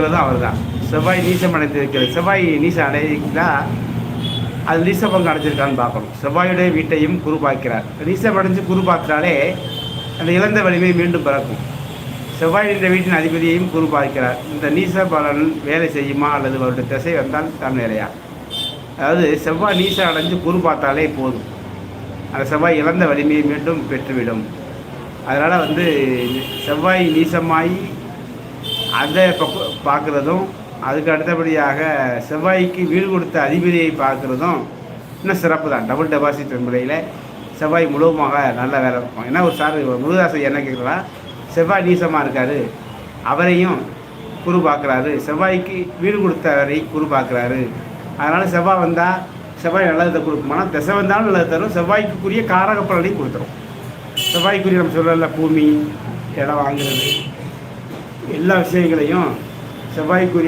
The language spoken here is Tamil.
அவர் தான். செவ்வாய் நீசம் அடைந்திருக்கிறது. செவ்வாய் நீசம் அடைந்தா அது நீச பங்கு அடைஞ்சிருக்கான்னு பார்க்கணும். செவ்வாயுடைய வீட்டையும் குரு பார்க்கிறார். நீசம் அடைஞ்சு குரு பார்த்தாலே அந்த இழந்த வலிமை மீண்டும் பிறக்கும். செவ்வாய் இந்த வீட்டின் அதிபதியையும் குரு பார்க்கிறார். இந்த நீச பலன் வேலை செய்யுமா அல்லது அவருடைய திசை வந்தால் தான் வேலையா? அதாவது செவ்வாய் நீசம் அடைஞ்சு குரு பார்த்தாலே போதும், அந்த செவ்வாய் இழந்த வலிமையை மீண்டும் பெற்றுவிடும். அதனால் செவ்வாய் நீசமாகி அதை பார்க்குறதும், அதுக்கு அடுத்தபடியாக செவ்வாய்க்கு வீடு கொடுத்த அதிபதியை பார்க்குறதும் இன்னும் சிறப்பு தான். டபுள் டெபாசிட் முறையில் செவ்வாய் முழுவதுமாக நல்ல வேலை இருக்கும். ஏன்னா ஒரு முருகதாசை என்ன கேட்குறா, செவ்வாய் நீசமாக இருக்கார், அவரையும் குரு பார்க்குறாரு, செவ்வாய்க்கு வீடு கொடுத்தவரை குரு பார்க்குறாரு. அதனால் செவ்வாய் வந்தால் செவ்வாய் நல்லதை கொடுக்குமானா, திசை வந்தாலும் நல்லது தரும், செவ்வாய்க்குரிய காரக பலனையும் கொடுத்துரும். செவ்வாய்க்குரிய நம்ம சொல்லல, பூமி இடம் வாங்குறது எல்லா விஷயங்களையும் செவ்வாய்க்குரிய